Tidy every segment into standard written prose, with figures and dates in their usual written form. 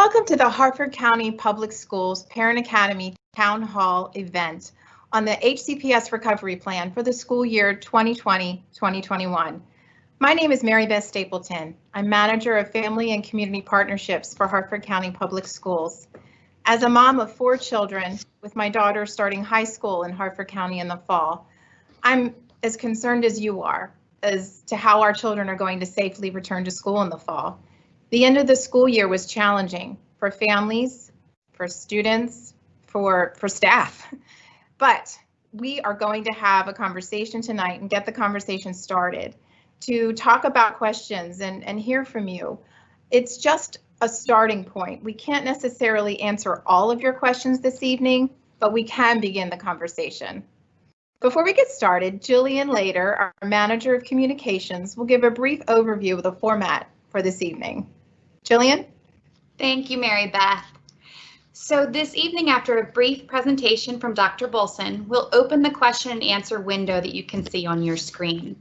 Welcome to the Harford County Public Schools Parent Academy Town Hall event on the HCPS Recovery Plan for the school year 2020-2021. My name is Mary Beth Stapleton. I'm Manager of Family and Community Partnerships for Harford County Public Schools. As a mom of 4 children, with my daughter starting high school in Harford County in the fall, I'm as concerned as you are as to how our children are going to safely return to school in the fall. The end of the school year was challenging for families, for students, for staff. But we are going to have a conversation tonight and get the conversation started to talk about questions and hear from you. It's just a starting point. We can't necessarily answer all of your questions this evening, but we can begin the conversation. Before we get started, Jillian Lader, our Manager of Communications, will give a brief overview of the format for this evening. Jillian? Thank you, Mary Beth. So this evening, after a brief presentation from Dr. Bulson, we'll open the question and answer window that you can see on your screen.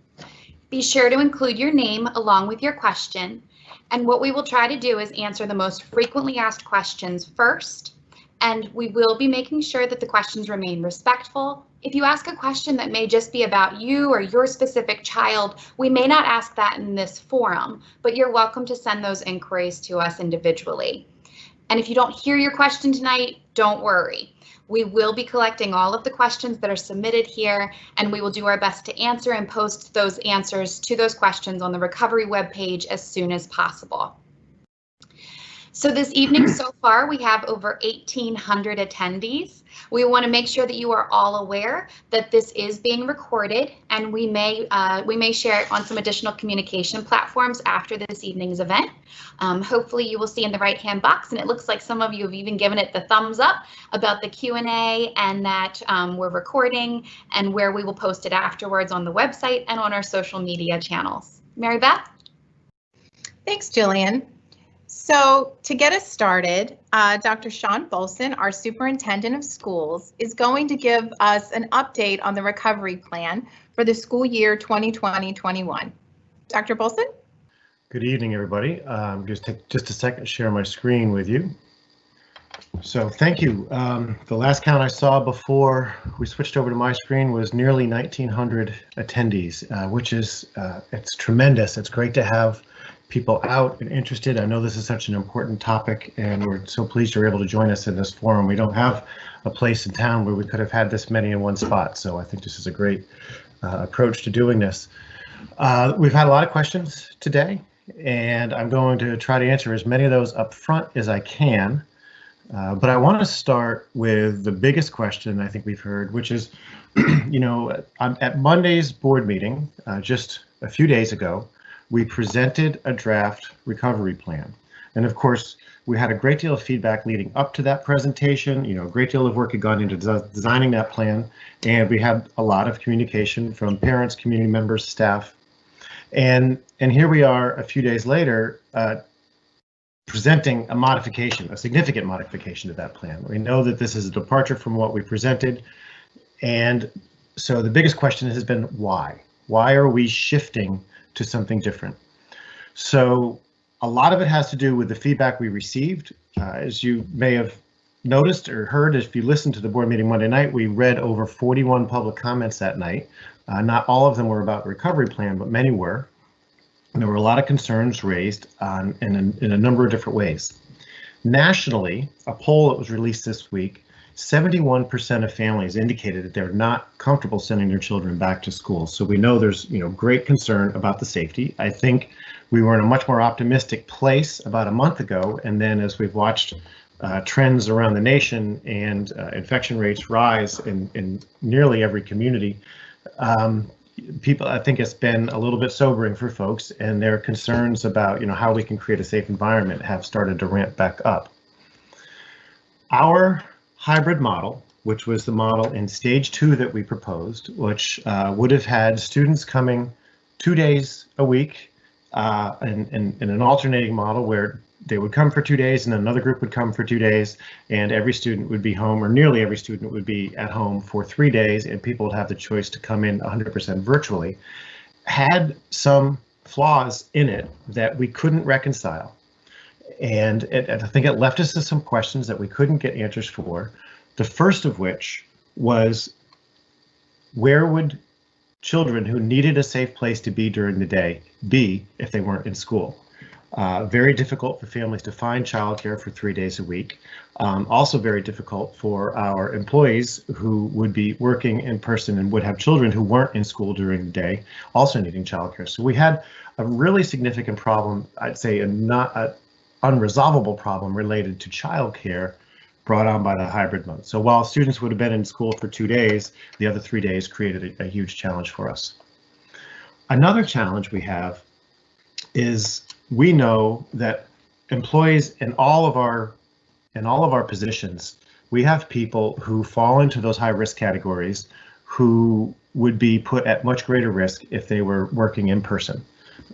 Be sure to include your name along with your question, and what we will try to do is answer the most frequently asked questions first, and we will be making sure that the questions remain respectful. If you ask a question that may just be about you or your specific child, we may not ask that in this forum, but you're welcome to send those inquiries to us individually. And if you don't hear your question tonight, don't worry. We will be collecting all of the questions that are submitted here, and we will do our best to answer and post those answers to those questions on the recovery webpage as soon as possible. So this evening so far, we have over 1,800 attendees. We want to make sure that you are all aware that this is being recorded, and we may share it on some additional communication platforms after this evening's event. Hopefully you will see in the right-hand box, and it looks like some of you have even given it the thumbs up about the Q&A and that we're recording and where we will post it afterwards on the website and on our social media channels. Mary Beth? Thanks, Jillian. So to get us started, Dr. Sean Bulson, our Superintendent of Schools, is going to give us an update on the recovery plan for the school year 2020-21. Dr. Bulson? Good evening, everybody. Just take just a second to share my screen with you. So thank you. The last count I saw before we switched over to my screen was nearly 1,900 attendees, which is it's tremendous. It's great to have people out and interested. I know this is such an important topic, and we're so pleased you're able to join us in this forum. We don't have a place in town where we could have had this many in one spot, so I think this is a great approach to doing this. We've had a lot of questions today, and I'm going to try to answer as many of those up front as I can. But I want to start with the biggest question I think we've heard, which is, you know, at Monday's board meeting, just a few days ago, we presented a draft recovery plan. And of course, we had a great deal of feedback leading up to that presentation. You know, a great deal of work had gone into designing that plan. And we had a lot of communication from parents, community members, staff. And here we are a few days later, presenting a modification, a significant modification to that plan. We know that this is a departure from what we presented. And so the biggest question has been why? Why are we shifting to something different? So a lot of it has to do with the feedback we received. As you may have noticed or heard, if you listened to the board meeting Monday night, we read over 41 public comments that night. Not all of them were about the recovery plan, but many were. And there were a lot of concerns raised in a number of different ways. Nationally, a poll that was released this week, 71% of families indicated that they're not comfortable sending their children back to school. So we know there's, you know, great concern about the safety. I think we were in a much more optimistic place about a month ago, and then as we've watched trends around the nation and infection rates rise in nearly every community, people, I think it's been a little bit sobering for folks, and their concerns about, you know, how we can create a safe environment have started to ramp back up. Our hybrid model, which was the model in stage 2 that we proposed, which would have had students coming 2 days a week in an alternating model where they would come for 2 days and another group would come for 2 days, and every student would be home, or nearly every student would be at home for 3 days, and people would have the choice to come in 100% virtually, had some flaws in it that we couldn't reconcile. And I think it left us with some questions that we couldn't get answers for. The first of which was, where would children who needed a safe place to be during the day be if they weren't in school? Very difficult for families to find childcare for 3 days a week. Also very difficult for our employees who would be working in person and would have children who weren't in school during the day, also needing childcare. So we had a really significant problem, I'd say a not an unresolvable problem related to childcare brought on by the hybrid mode. So while students would have been in school for 2 days, the other 3 days created a huge challenge for us. Another challenge we have is we know that employees in all of our positions, we have people who fall into those high risk categories who would be put at much greater risk if they were working in person.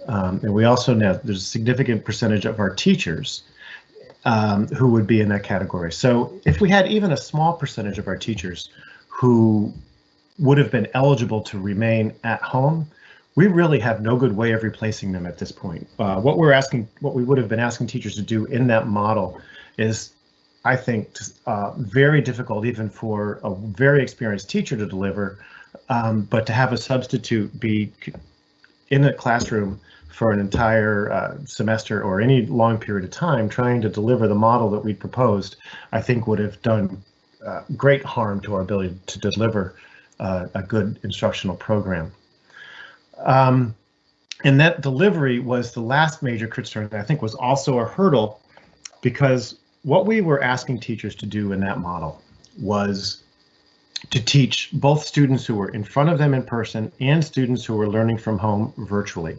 And we also know there's a significant percentage of our teachers who would be in that category. So if we had even a small percentage of our teachers who would have been eligible to remain at home, we really have no good way of replacing them at this point. What we would have been asking teachers to do in that model is, I think, very difficult even for a very experienced teacher to deliver, but to have a substitute be in a classroom for an entire semester or any long period of time trying to deliver the model that we proposed, I think would have done great harm to our ability to deliver a good instructional program. And that delivery was the last major concern that I think was also a hurdle, because what we were asking teachers to do in that model was to teach both students who were in front of them in person and students who were learning from home virtually.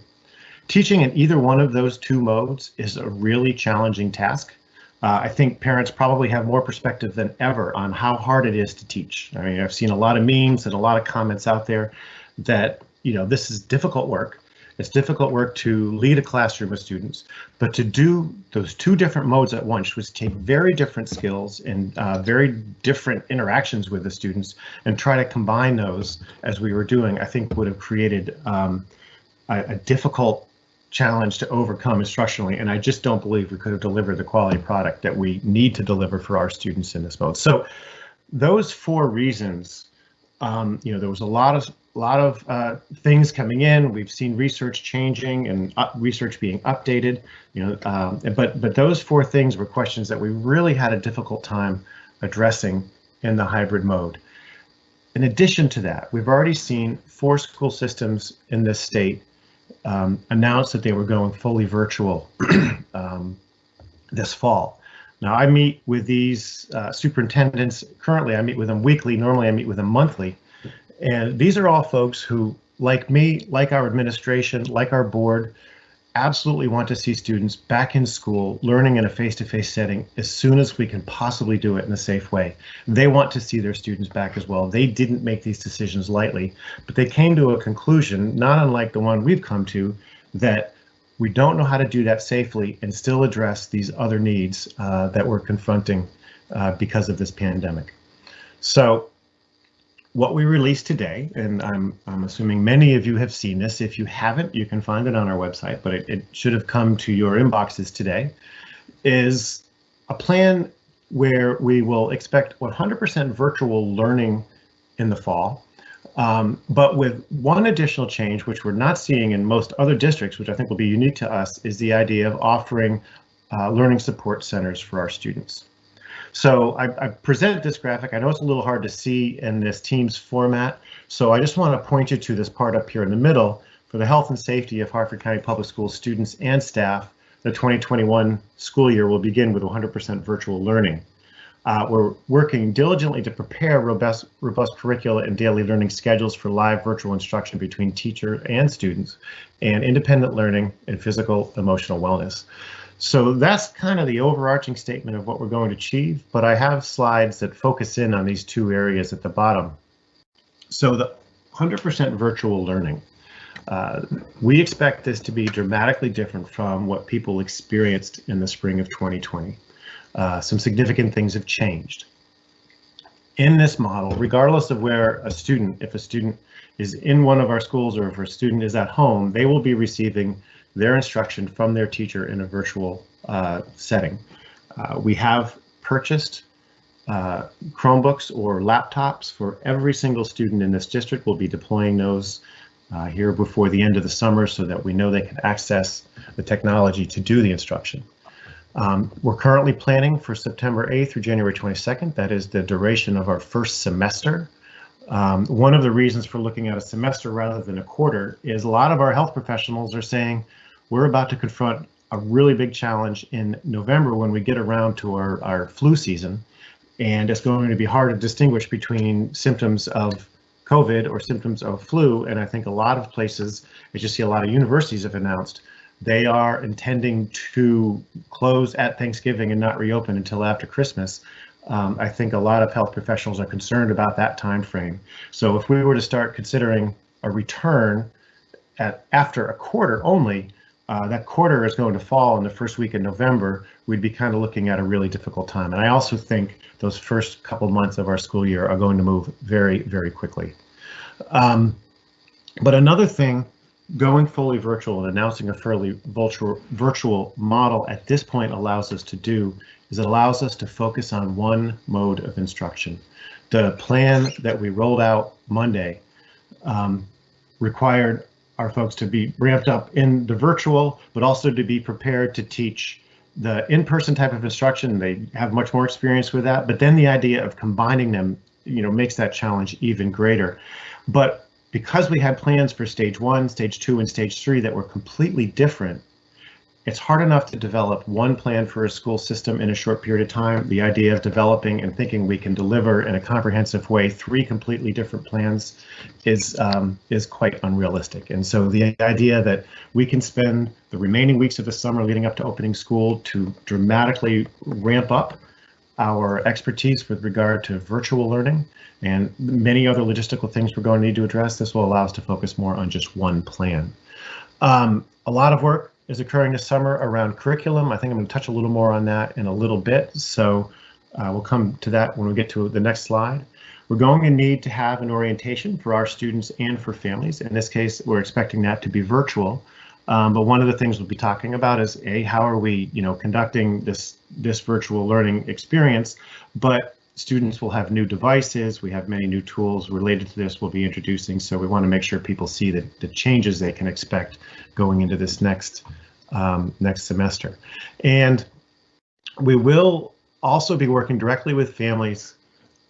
Teaching in either one of those two modes is a really challenging task. I think parents probably have more perspective than ever on how hard it is to teach. I mean, I've seen a lot of memes and a lot of comments out there that, you know, this is difficult work. It's difficult work to lead a classroom of students, but to do those two different modes at once, which take very different skills and very different interactions with the students, and try to combine those as we were doing, I think would have created a difficult challenge to overcome instructionally, and I just don't believe we could have delivered the quality product that we need to deliver for our students in this mode. So those four reasons, you know, there was a lot of things coming in. We've seen research changing and research being updated, you know, but those four things were questions that we really had a difficult time addressing in the hybrid mode. In addition to that, we've already seen 4 school systems in this state announce that they were going fully virtual this fall. Now, I meet with these superintendents currently. I meet with them weekly. Normally, I meet with them monthly. And these are all folks who, like me, like our administration, like our board, absolutely want to see students back in school, learning in a face-to-face setting as soon as we can possibly do it in a safe way. They want to see their students back as well. They didn't make these decisions lightly, but they came to a conclusion, not unlike the one we've come to, that we don't know how to do that safely and still address these other needs that we're confronting because of this pandemic. So what we released today, and I'm assuming many of you have seen this. If you haven't, you can find it on our website, but it should have come to your inboxes today, is a plan where we will expect 100% virtual learning in the fall, but with one additional change, which we're not seeing in most other districts, which I think will be unique to us, is the idea of offering learning support centers for our students. So I present this graphic. I know it's a little hard to see in this Teams format, so I just want to point you to this part up here in the middle. For the health and safety of Harford County Public Schools students and staff, the 2021 school year will begin with 100% virtual learning. We're working diligently to prepare robust curricula and daily learning schedules for live virtual instruction between teacher and students, and independent learning and physical emotional wellness. So that's kind of the overarching statement of what we're going to achieve, but I have slides that focus in on these two areas at the bottom. So the 100% virtual learning, we expect this to be dramatically different from what people experienced in the spring of 2020. Some significant things have changed. In this model, regardless of where a student, if a student is in one of our schools or if a student is at home, they will be receiving their instruction from their teacher in a virtual setting. We have purchased Chromebooks or laptops for every single student in this district. We'll be deploying those here before the end of the summer so that we know they can access the technology to do the instruction. We're currently planning for September 8th through January 22nd. That is the duration of our first semester. One of the reasons for looking at a semester rather than a quarter is a lot of our health professionals are saying we're about to confront a really big challenge in November when we get around to our flu season, and it's going to be hard to distinguish between symptoms of COVID or symptoms of flu. And I think a lot of places, as you see, a lot of universities have announced they are intending to close at Thanksgiving and not reopen until after Christmas. I think a lot of health professionals are concerned about that time frame. So if we were to start considering a return after a quarter only, that quarter is going to fall in the first week in November. We'd be kind of looking at a really difficult time. And I also think those first couple months of our school year are going to move very, very quickly. But another thing, going fully virtual and announcing a fairly virtual model at this point allows us to do is it allows us to focus on one mode of instruction. The plan that we rolled out Monday required our folks to be ramped up in the virtual, but also to be prepared to teach the in-person type of instruction. They have much more experience with that, but then the idea of combining them, makes that challenge even greater. But because we had plans for stage 1, stage 2, and stage 3 that were completely different, it's hard enough to develop one plan for a school system in a short period of time. The idea of developing and thinking we can deliver in a comprehensive way 3 completely different plans is quite unrealistic. And so the idea that we can spend the remaining weeks of the summer leading up to opening school to dramatically ramp up our expertise with regard to virtual learning and many other logistical things we're going to need to address, this will allow us to focus more on just one plan. A lot of work is occurring this summer around curriculum. I think I'm going to touch a little more on that in a little bit, so we'll come to that when we get to the next slide. We're going to need to have an orientation for our students and for families. In this case, we're expecting that to be virtual, but one of the things we'll be talking about is how are we, conducting this virtual learning experience, but students will have new devices. We have many new tools related to this we'll be introducing, so we want to make sure people see the changes they can expect going into this next semester. And we will also be working directly with families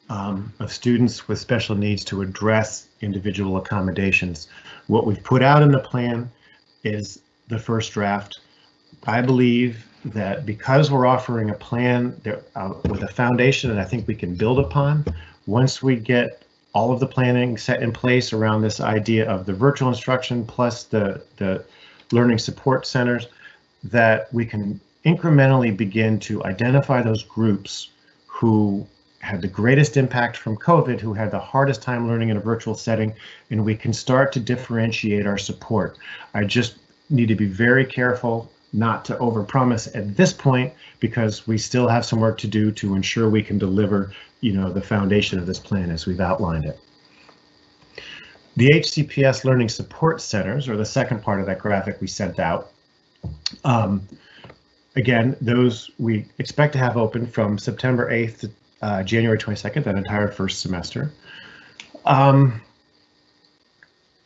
of students with special needs to address individual accommodations. What we've put out in the plan is the first draft. I believe that because we're offering a plan with a foundation that I think we can build upon, once we get all of the planning set in place around this idea of the virtual instruction plus the learning support centers, that we can incrementally begin to identify those groups who had the greatest impact from COVID, who had the hardest time learning in a virtual setting, and we can start to differentiate our support. I just need to be very careful not to overpromise at this point, because we still have some work to do to ensure we can deliver, the foundation of this plan as we've outlined it. The HCPS Learning Support Centers, or the second part of that graphic we sent out. Again, those we expect to have open from September 8th to January 22nd, that entire first semester.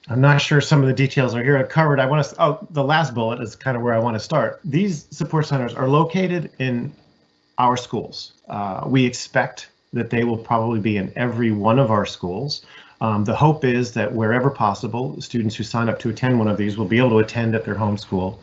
I'm not sure some of the details are here covered. The last bullet is kind of where I want to start. These support centers are located in our schools. We expect that they will probably be in every one of our schools. The hope is that wherever possible, students who sign up to attend one of these will be able to attend at their home school.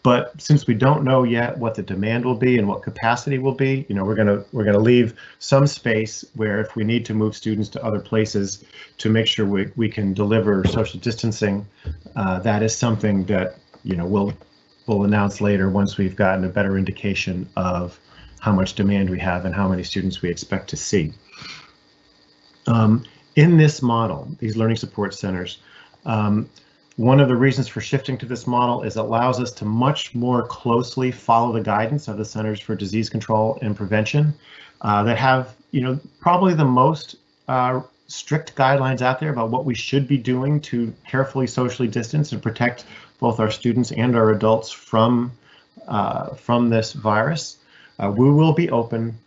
But since we don't know yet what the demand will be and what capacity will be, we're gonna leave some space where if we need to move students to other places to make sure we can deliver social distancing, that is something that we'll announce later once we've gotten a better indication of how much demand we have and how many students we expect to see. In this model, these learning support centers, one of the reasons for shifting to this model is it allows us to much more closely follow the guidance of the Centers for Disease Control and Prevention that have, probably the most strict guidelines out there about what we should be doing to carefully socially distance and protect both our students and our adults from from this virus. We will be open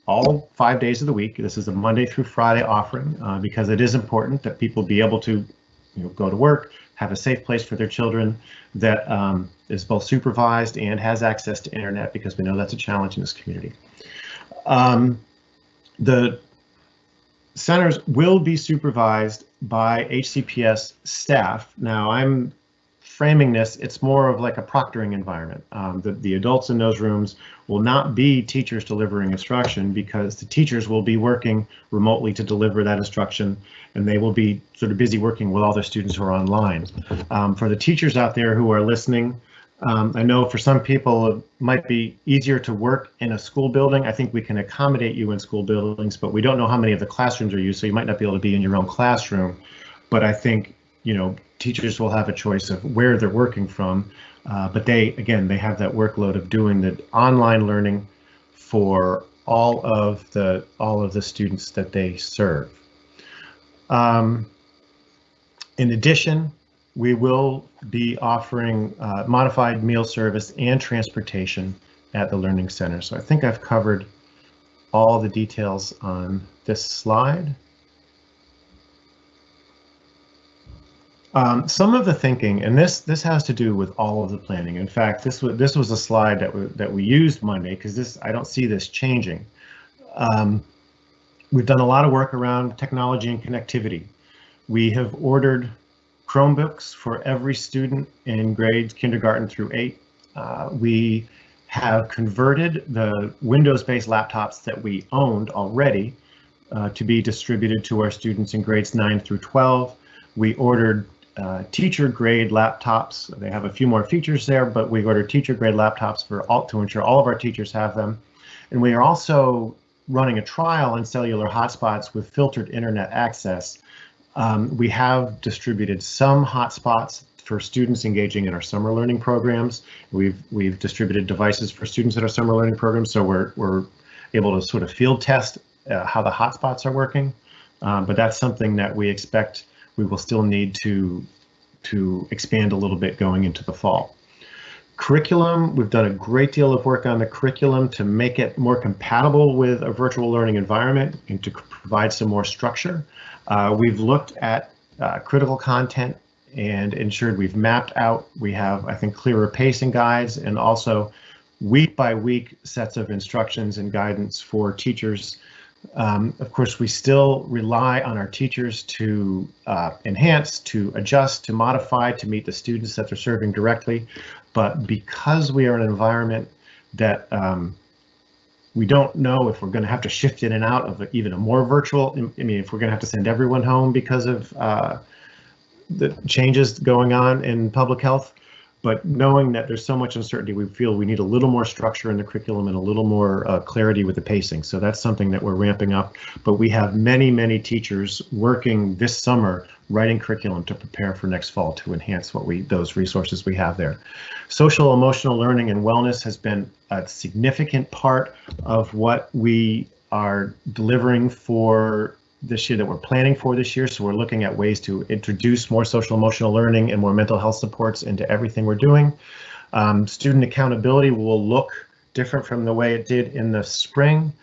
all 5 days of the week. This is a Monday through Friday offering because it is important that people be able to go to work, have a safe place for their children that is both supervised and has access to internet, because we know that's a challenge in this community. The centers will be supervised by HCPS staff. Now, I'm framing this, it's more of like a proctoring environment. The adults in those rooms will not be teachers delivering instruction, because the teachers will be working remotely to deliver that instruction, and they will be sort of busy working with all their students who are online. For the teachers out there who are listening, I know for some people it might be easier to work in a school building. I think we can accommodate you in school buildings, but we don't know how many of the classrooms are used, so you might not be able to be in your own classroom. But I think, teachers will have a choice of where they're working from, but they have that workload of doing the online learning for all of the students that they serve. In addition, we will be offering modified meal service and transportation at the Learning Center. So I think I've covered all the details on this slide. Some of the thinking, and this has to do with all of the planning. In fact, this was a slide that we used Monday, because I don't see this changing. We've done a lot of work around technology and connectivity. We have ordered Chromebooks for every student in grades kindergarten through 8. We have converted the Windows-based laptops that we owned already to be distributed to our students in grades 9 through 12. We ordered teacher grade laptops. They have a few more features there, but we ordered teacher grade laptops to ensure all of our teachers have them. And we are also running a trial on cellular hotspots with filtered internet access. We have distributed some hotspots for students engaging in our summer learning programs. We've distributed devices for students in our summer learning programs, so we're able to sort of field test how the hotspots are working. But that's something that we expect we will still need to expand a little bit going into the fall. Curriculum, we've done a great deal of work on the curriculum to make it more compatible with a virtual learning environment and to provide some more structure. We've looked at critical content and ensured we've mapped out. We have, I think, clearer pacing guides, and also week by week sets of instructions and guidance for teachers. Of course, we still rely on our teachers to enhance, to adjust, to modify, to meet the students that they're serving directly. But because we are in an environment that we don't know if we're going to have to shift in and out of even a more virtual, I mean, if we're going to have to send everyone home because of the changes going on in public health. But knowing that there's so much uncertainty, we feel we need a little more structure in the curriculum and a little more clarity with the pacing. So that's something that we're ramping up. But we have many, many teachers working this summer writing curriculum to prepare for next fall to enhance those resources we have there. Social emotional learning and wellness has been a significant part of what we are delivering for this year, that we're planning for this year. So we're looking at ways to introduce more social emotional learning and more mental health supports into everything we're doing. Student accountability will look different from the way it did in the spring.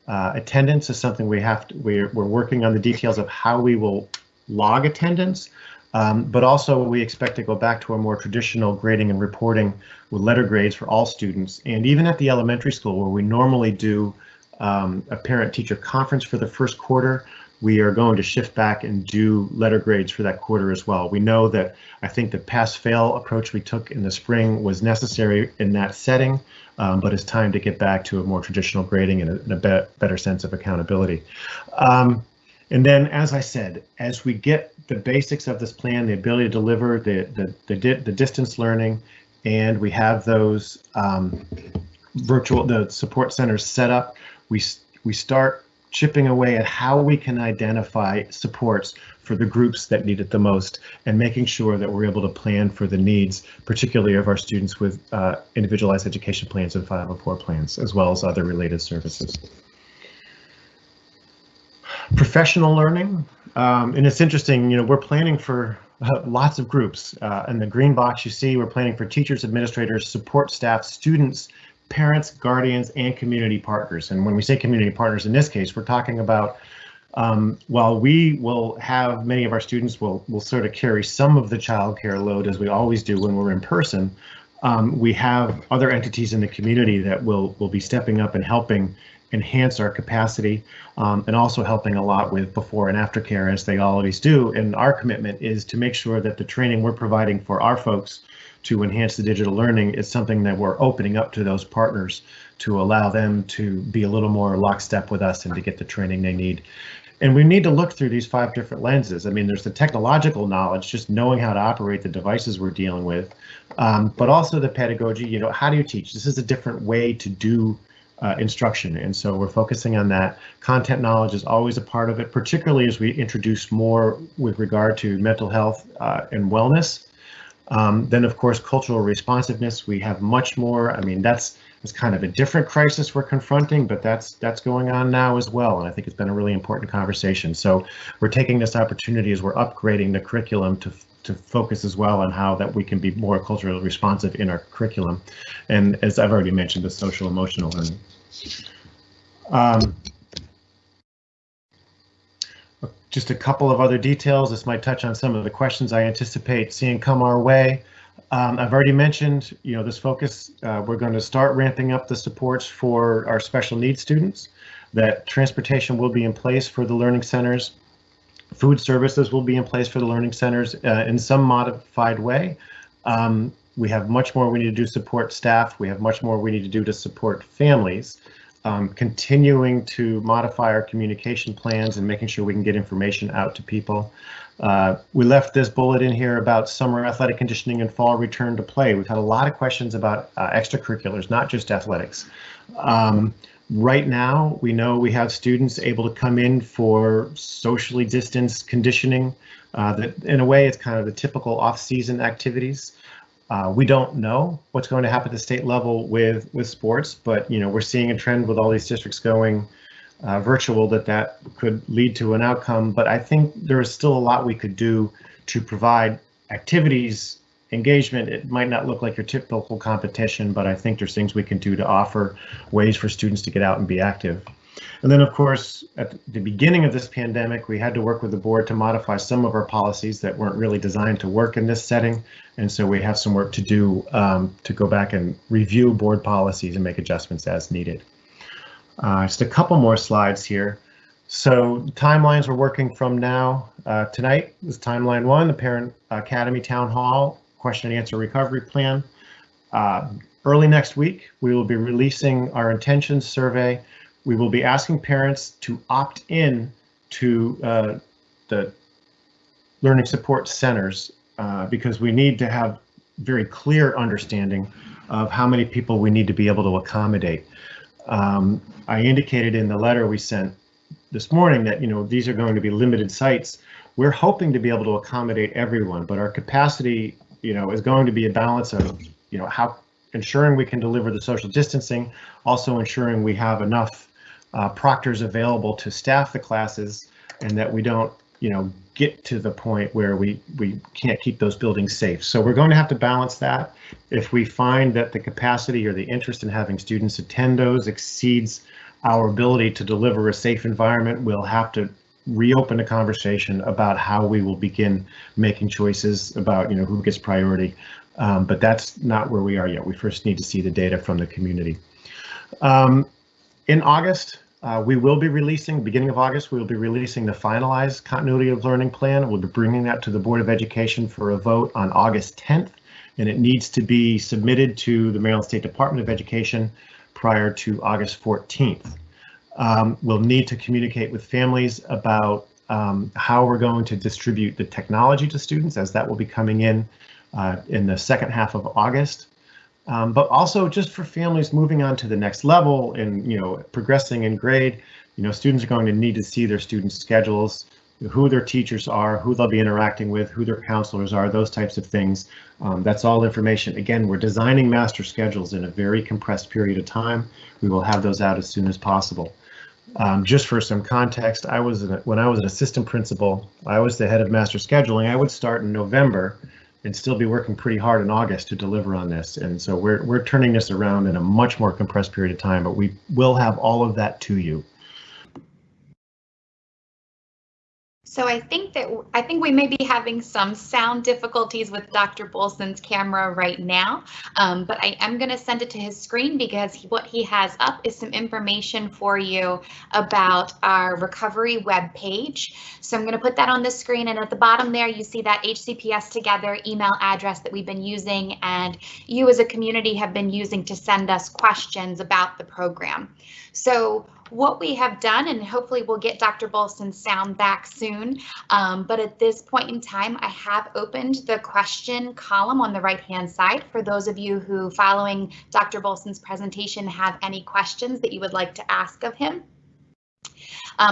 Attendance is something we're working on the details of how we will log attendance, but also we expect to go back to a more traditional grading and reporting with letter grades for all students. And even at the elementary school, where we normally do a parent-teacher conference for the first quarter, we are going to shift back and do letter grades for that quarter as well. We know that I think the pass-fail approach we took in the spring was necessary in that setting, but it's time to get back to a more traditional grading and a better sense of accountability. And then, as I said, as we get the basics of this plan, the ability to deliver the distance learning, and we have those the support centers set up, we start chipping away at how we can identify supports for the groups that need it the most, and making sure that we're able to plan for the needs, particularly of our students with individualized education plans and 504 plans, as well as other related services. Professional learning, and it's interesting, we're planning for lots of groups. In the green box you see, we're planning for teachers, administrators, support staff, students, parents, guardians, and community partners. And when we say community partners, in this case, we're talking about while we will have many of our students will sort of carry some of the childcare load, as we always do when we're in person, we have other entities in the community that will be stepping up and helping enhance our capacity, and also helping a lot with before and after care, as they always do. And our commitment is to make sure that the training we're providing for our folks to enhance the digital learning is something that we're opening up to those partners to allow them to be a little more lockstep with us and to get the training they need. And we need to look through these 5 different lenses. I mean, there's the technological knowledge, just knowing how to operate the devices we're dealing with, but also the pedagogy. You know, how do you teach? This is a different way to do instruction, and so we're focusing on that. Content knowledge is always a part of it, particularly as we introduce more with regard to mental health and wellness. Then, of course, cultural responsiveness. We have much more. I mean, that's kind of a different crisis we're confronting, but that's going on now as well. And I think it's been a really important conversation. So we're taking this opportunity as we're upgrading the curriculum to focus as well on how that we can be more culturally responsive in our curriculum. And as I've already mentioned, the social emotional learning. Just a couple of other details. This might touch on some of the questions I anticipate seeing come our way. I've already mentioned, you know, this focus. We're going to start ramping up the supports for our special needs students. That transportation will be in place for the learning centers. Food services will be in place for the learning centers in some modified way. We have much more we need to do to support staff. We have much more we need to do to support families. Continuing to modify our communication plans and making sure we can get information out to people. We left this bullet in here about summer athletic conditioning and fall return to play. We've had a lot of questions about extracurriculars, not just athletics. Right now, we know we have students able to come in for socially distanced conditioning. That in a way, it's kind of the typical off-season activities. We don't know what's going to happen at the state level with sports, but you know, we're seeing a trend with all these districts going virtual that could lead to an outcome. But I think there is still a lot we could do to provide activities, engagement. It might not look like your typical competition, but I think there's things we can do to offer ways for students to get out and be active. And then, of course, at the beginning of this pandemic, we had to work with the board to modify some of our policies that weren't really designed to work in this setting. And so we have some work to do to go back and review board policies and make adjustments as needed. Just a couple more slides here. So timelines we're working from now. Tonight is timeline 1, the Parent Academy Town Hall question and answer recovery plan. Early next week, we will be releasing our intentions survey. We will be asking parents to opt in to the learning support centers because we need to have very clear understanding of how many people we need to be able to accommodate. I indicated in the letter we sent this morning that, you know, these are going to be limited sites. We're hoping to be able to accommodate everyone, but our capacity, you know, is going to be a balance of, you know, how ensuring we can deliver the social distancing, also ensuring we have enough proctors available to staff the classes, and that we don't, you know, get to the point where we can't keep those buildings safe. So we're going to have to balance that. If we find that the capacity or the interest in having students attend those exceeds our ability to deliver a safe environment, we'll have to reopen a conversation about how we will begin making choices about, you know, who gets priority. But that's not where we are yet. We first need to see the data from the community. In August, we will be releasing, beginning of August, we will be releasing the finalized continuity of learning plan. We'll be bringing that to the Board of Education for a vote on August 10th, and it needs to be submitted to the Maryland State Department of Education prior to August 14th. We'll need to communicate with families about how we're going to distribute the technology to students, as that will be coming in the second half of August. But also just for families moving on to the next level and, you know, progressing in grade, you know, students are going to need to see their students' schedules, who their teachers are, who they'll be interacting with, who their counselors are, those types of things. That's all information. Again, we're designing master schedules in a very compressed period of time. We will have those out as soon as possible. Just for some context, when I was an assistant principal, I was the head of master scheduling. I would start in November and still be working pretty hard in August to deliver on this. And so we're turning this around in a much more compressed period of time, but we will have all of that to you. So I think we may be having some sound difficulties with Dr. Bulson's camera right now, but I am going to send it to his screen because what he has up is some information for you about our recovery web page. So I'm going to put that on the screen, and at the bottom there you see that HCPS Together email address that we've been using and you as a community have been using to send us questions about the program. So what we have done, and hopefully we'll get Dr. Bulson's sound back soon, but at this point in time, I have opened the question column on the right-hand side for those of you who, following Dr. Bulson's presentation, have any questions that you would like to ask of him.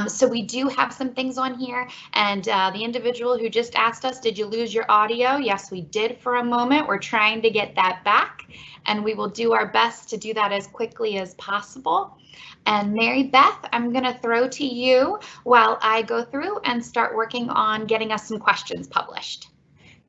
So we do have some things on here, and the individual who just asked us, did you lose your audio? Yes, we did for a moment. We're trying to get that back, and we will do our best to do that as quickly as possible. And Mary Beth, I'm going to throw to you while I go through and start working on getting us some questions published.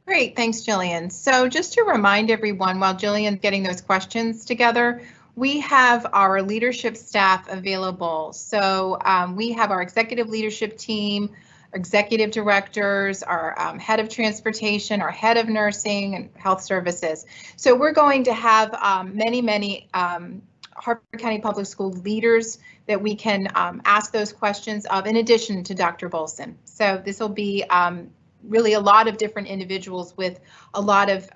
Great, thanks, Jillian. So just to remind everyone, while Jillian's getting those questions together, we have our leadership staff available. So we have our executive leadership team, executive directors, our head of transportation, our head of nursing and health services. So we're going to have many Harford County Public School leaders that we can ask those questions of, in addition to Dr. Bulson. So this will be really a lot of different individuals with a lot of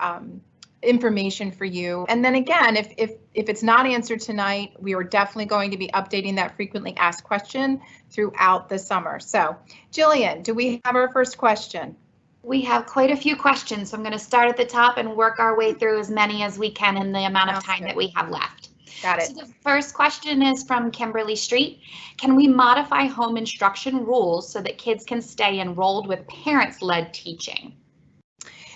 information for you. And then again, if it's not answered tonight, we are definitely going to be updating that frequently asked question throughout the summer. So Jillian, do we have our first question? We have quite a few questions, so I'm going to start at the top and work our way through as many as we can in the amount of time that we have left. Got it. So the first question is from Kimberly Street. Can we modify home instruction rules so that kids can stay enrolled with parents-led teaching?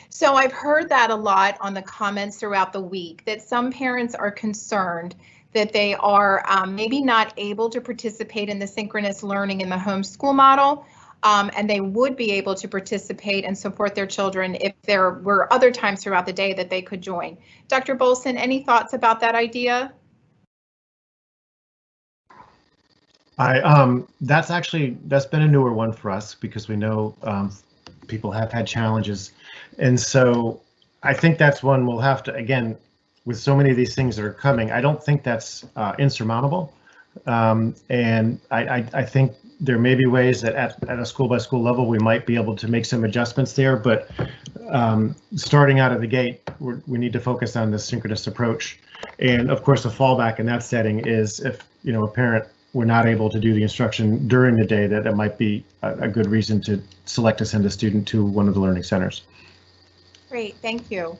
So I've heard that a lot on the comments throughout the week, that some parents are concerned that they are maybe not able to participate in the synchronous learning in the homeschool model, and they would be able to participate and support their children if there were other times throughout the day that they could join. Dr. Bulson, any thoughts about that idea? That's been a newer one for us because we know people have had challenges. And so I think that's one we'll have to, again, with so many of these things that are coming, I don't think that's insurmountable. And I think there may be ways that at a school by school level, we might be able to make some adjustments there. But starting out of the gate, we need to focus on the synchronous approach. And of course, the fallback in that setting is if, a parent we're not able to do the instruction during the day, that might be a good reason to select to send a student to one of the learning centers. Great, thank you.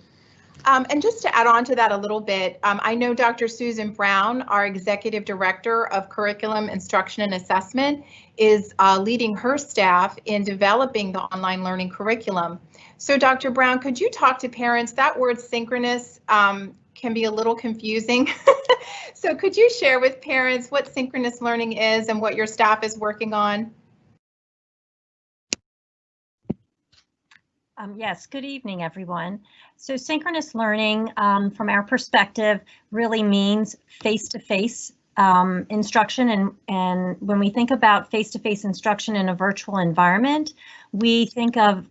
And just to add on to that a little bit, I know Dr. Susan Brown, our Executive Director of Curriculum, Instruction and Assessment, is leading her staff in developing the online learning curriculum. So Dr. Brown, could you talk to parents? That word synchronous can be a little confusing. So could you share with parents what synchronous learning is and what your staff is working on? Yes, good evening, everyone. So synchronous learning, from our perspective, really means face-to-face instruction. And when we think about face-to-face instruction in a virtual environment, we think of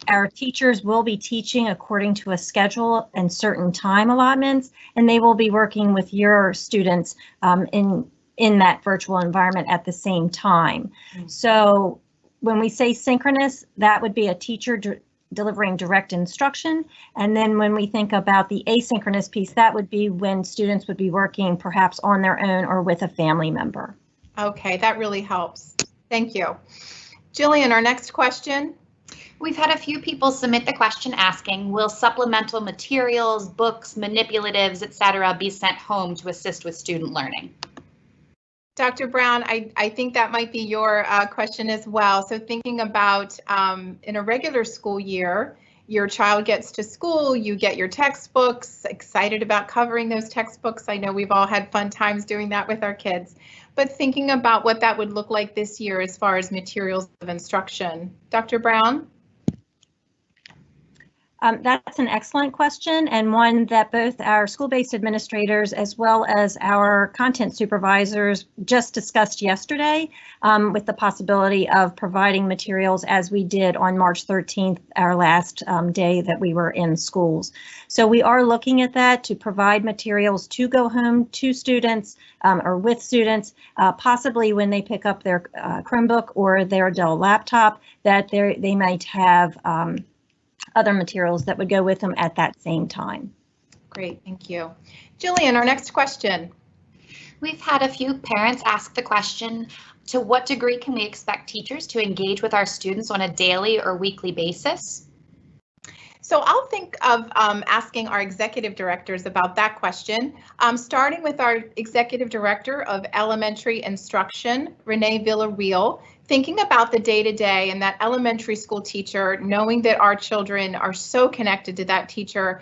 our teachers will be teaching according to a schedule and certain time allotments, and they will be working with your students in that virtual environment at the same time. So when we say synchronous, that would be a teacher delivering direct instruction. And then when we think about the asynchronous piece, that would be when students would be working perhaps on their own or with a family member. Okay, that really helps. Thank you. Jillian, our next question. We've had a few people submit the question asking, will supplemental materials, books, manipulatives, etc. be sent home to assist with student learning? Dr. Brown, I think that might be your question as well. So thinking about in a regular school year, your child gets to school, you get your textbooks, excited about covering those textbooks. I know we've all had fun times doing that with our kids, but thinking about what that would look like this year as far as materials of instruction. Dr. Brown? That's an excellent question, and one that both our school-based administrators as well as our content supervisors just discussed yesterday, with the possibility of providing materials as we did on March 13th, our last day that we were in schools. So we are looking at that to provide materials to go home to students or with students, possibly when they pick up their Chromebook or their Dell laptop, that they might have other materials that would go with them at that same time. Great, thank you. Jillian, our next question. We've had a few parents ask the question, to what degree can we expect teachers to engage with our students on a daily or weekly basis? So I'll think of asking our executive directors about that question, starting with our executive director of elementary instruction, Renee Villarreal, thinking about the day-to-day and that elementary school teacher, knowing that our children are so connected to that teacher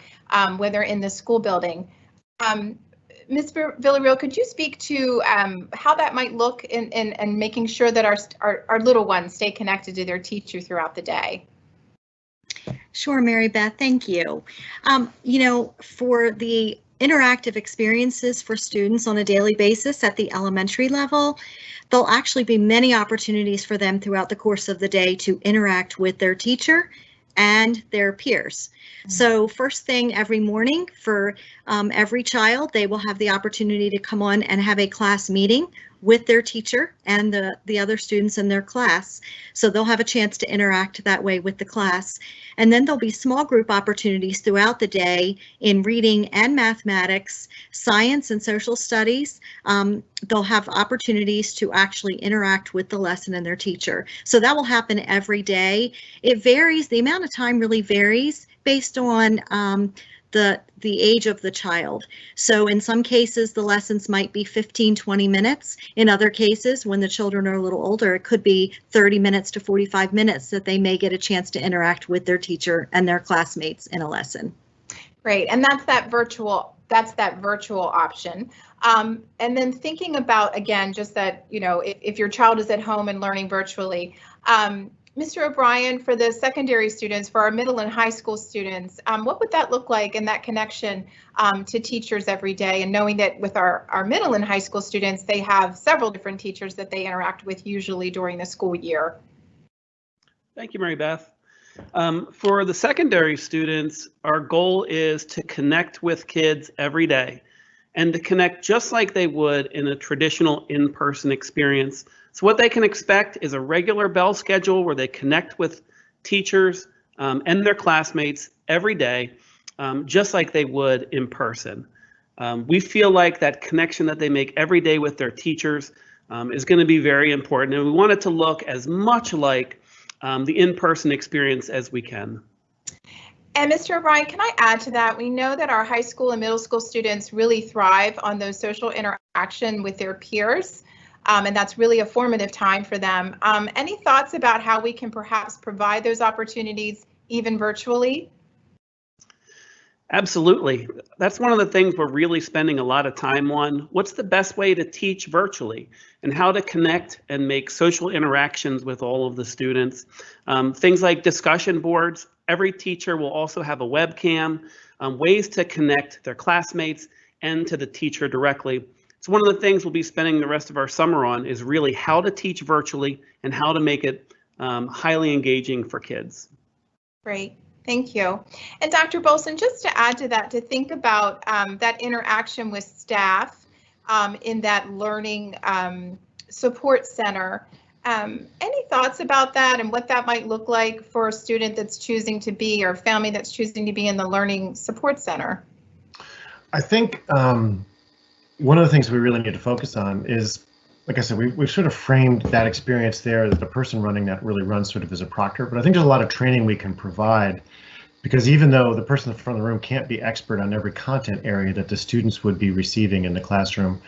when they're in the school building. Ms. Villarreal, could you speak to how that might look in making sure that our little ones stay connected to their teacher throughout the day? Sure, Mary Beth, thank you. You know, for the interactive experiences for students on a daily basis at the elementary level, there'll actually be many opportunities for them throughout the course of the day to interact with their teacher and their peers. So first thing every morning for every child, they will have the opportunity to come on and have a class meeting with their teacher and the other students in their class. So they'll have a chance to interact that way with the class. And then there'll be small group opportunities throughout the day in reading and mathematics, science and social studies. They'll have opportunities to actually interact with the lesson and their teacher. So that will happen every day. It varies, the amount of time really varies based on the age of the child. So in some cases, the lessons might be 15-20 minutes. In other cases, when the children are a little older, it could be 30 minutes to 45 minutes that they may get a chance to interact with their teacher and their classmates in a lesson. Great, and that's that virtual option. And then thinking about, again, just that, you know, if your child is at home and learning virtually, Mr. O'Brien, for the secondary students, for our middle and high school students, what would that look like in that connection to teachers every day, and knowing that with our middle and high school students, they have several different teachers that they interact with usually during the school year? Thank you, Mary Beth. For the secondary students, our goal is to connect with kids every day and to connect just like they would in a traditional in-person experience. So what they can expect is a regular bell schedule where they connect with teachers and their classmates every day, just like they would in person. We feel like that connection that they make every day with their teachers is going to be very important, and we want it to look as much like the in-person experience as we can. And Mr. O'Brien, can I add to that? We know that our high school and middle school students really thrive on those social interaction with their peers. And that's really a formative time for them. Any thoughts about how we can perhaps provide those opportunities even virtually? Absolutely. That's one of the things we're really spending a lot of time on. What's the best way to teach virtually, and how to connect and make social interactions with all of the students? Things like discussion boards. Every teacher will also have a webcam, ways to connect their classmates and to the teacher directly. So one of the things we'll be spending the rest of our summer on is really how to teach virtually and how to make it highly engaging for kids. Great, thank you. And Dr. Bulson, just to add to that, to think about that interaction with staff in that learning support center. Any thoughts about that and what that might look like for a student that's choosing to be, or family that's choosing to be in the learning support center? I think one of the things we really need to focus on is, like I said, we've sort of framed that experience there that the person running that really runs sort of as a proctor, but I think there's a lot of training we can provide, because even though the person in the front of the room can't be expert on every content area that the students would be receiving in the classroom,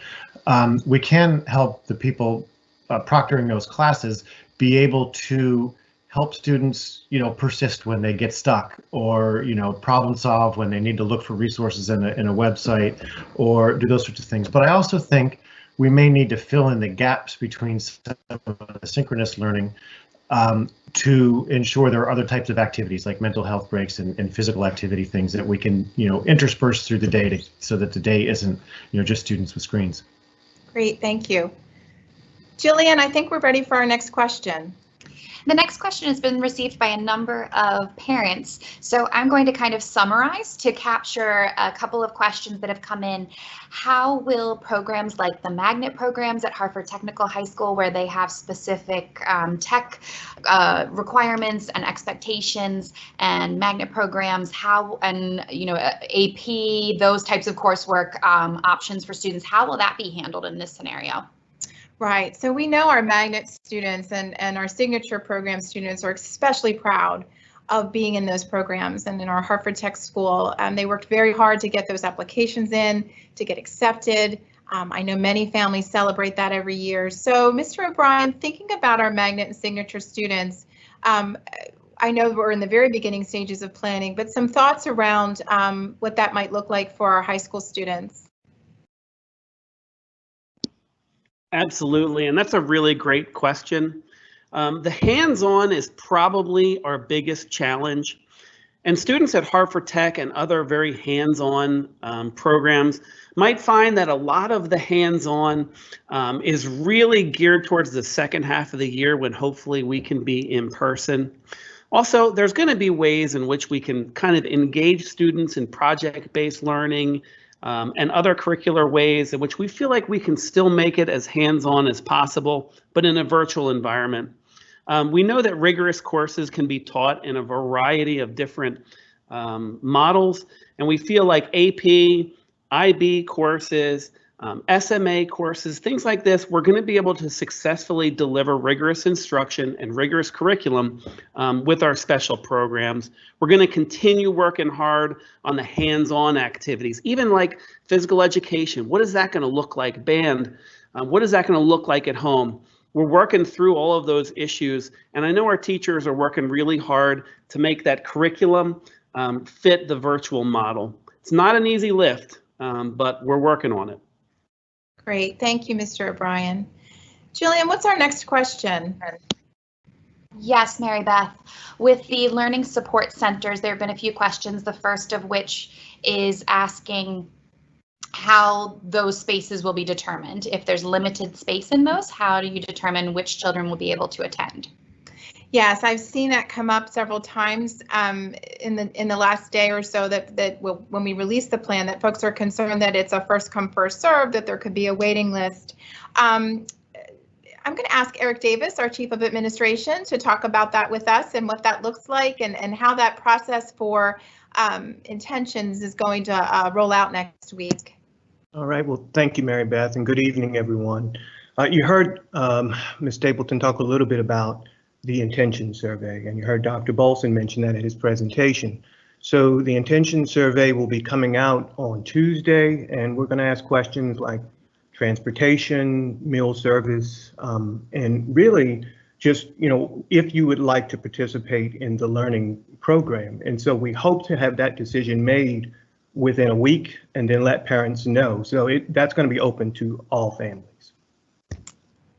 we can help the people proctoring those classes be able to help students, persist when they get stuck, or, problem solve when they need to look for resources in a website, or do those sorts of things. But I also think we may need to fill in the gaps between some of the synchronous learning to ensure there are other types of activities like mental health breaks and physical activity things that we can, intersperse through the day so that the day isn't, just students with screens. Great, thank you. Jillian, I think we're ready for our next question. The next question has been received by a number of parents, so I'm going to kind of summarize to capture a couple of questions that have come in. How will programs like the magnet programs at Hartford Technical High School, where they have specific tech requirements and expectations, and magnet programs, AP, those types of coursework options for students, how will that be handled in this scenario? Right, so we know our magnet students and our signature program students are especially proud of being in those programs, and in our Hartford Tech School, they worked very hard to get those applications in, to get accepted. I know many families celebrate that every year. So Mr. O'Brien, thinking about our magnet and signature students, I know we're in the very beginning stages of planning, but some thoughts around what that might look like for our high school students. Absolutely, and that's a really great question. The hands-on is probably our biggest challenge, and students at Hartford Tech and other very hands-on programs might find that a lot of the hands-on is really geared towards the second half of the year, when hopefully we can be in person. Also, there's going to be ways in which we can kind of engage students in project-based learning, and other curricular ways in which we feel like we can still make it as hands-on as possible, but in a virtual environment. We know that rigorous courses can be taught in a variety of different models, and we feel like AP, IB courses, SMA courses, things like this, we're going to be able to successfully deliver rigorous instruction and rigorous curriculum with our special programs. We're going to continue working hard on the hands-on activities, even like physical education. What is that going to look like? Band, what is that going to look like at home? We're working through all of those issues, and I know our teachers are working really hard to make that curriculum fit the virtual model. It's not an easy lift, but we're working on it. Great, thank you, Mr. O'Brien. Jillian, what's our next question? Yes, Mary Beth. With the learning support centers, there have been a few questions, the first of which is asking how those spaces will be determined. If there's limited space in those, how do you determine which children will be able to attend? Yes, I've seen that come up several times in the last day or so, when we release the plan, that folks are concerned that it's a first come, first served, that there could be a waiting list. I'm going to ask Eric Davis, our Chief of Administration, to talk about that with us and what that looks like, and how that process for intentions is going to roll out next week. All right, well, thank you, Mary Beth, and good evening, everyone. You heard Ms. Stapleton talk a little bit about the intention survey, and you heard Dr. Bulson mention that in his presentation. So the intention survey will be coming out on Tuesday, and we're going to ask questions like transportation, meal service, and really just, if you would like to participate in the learning program. And so we hope to have that decision made within a week and then let parents know. So that's going to be open to all families.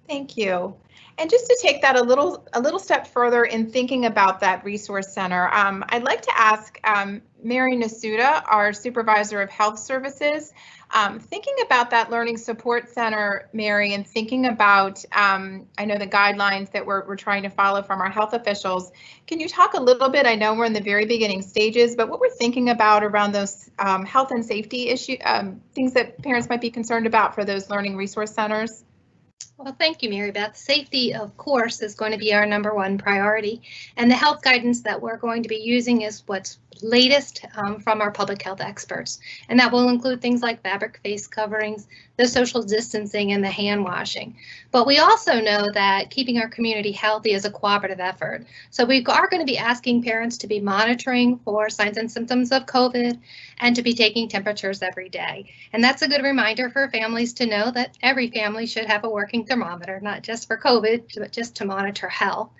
Thank you. And just to take that a little step further in thinking about that resource center, I'd like to ask Mary Nasuda, our Supervisor of Health Services, thinking about that learning support center, Mary, and thinking about, I know the guidelines that we're trying to follow from our health officials. Can you talk a little bit, I know we're in the very beginning stages, but what we're thinking about around those health and safety issue, things that parents might be concerned about for those learning resource centers? Well, thank you, Mary Beth. Safety, of course, is going to be our #1 priority, and the health guidance that we're going to be using is what's latest from our public health experts, and that will include things like fabric face coverings, the social distancing, and the hand washing. But we also know that keeping our community healthy is a cooperative effort, so we are going to be asking parents to be monitoring for signs and symptoms of COVID and to be taking temperatures every day. And that's a good reminder for families to know that every family should have a working thermometer, not just for COVID, but just to monitor health.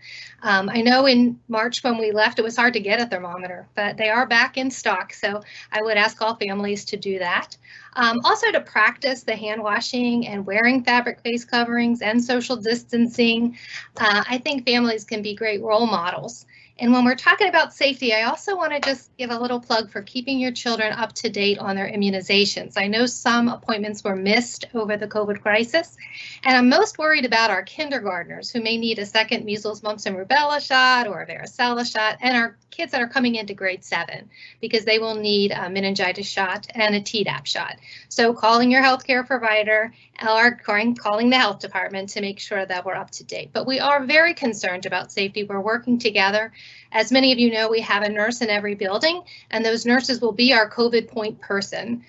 I know in March when we left, it was hard to get a thermometer, but they are back in stock. So I would ask all families to do that. Also to practice the hand washing and wearing fabric face coverings and social distancing. I think families can be great role models. And when we're talking about safety, I also want to just give a little plug for keeping your children up to date on their immunizations. I know some appointments were missed over the COVID crisis, and I'm most worried about our kindergartners who may need a second measles, mumps, and rubella shot or a varicella shot, and our kids that are coming into grade 7 because they will need a meningitis shot and a Tdap shot. So calling your healthcare provider or calling the health department to make sure that we're up to date. But we are very concerned about safety. We're working together. As many of you know, we have a nurse in every building, and those nurses will be our COVID point person.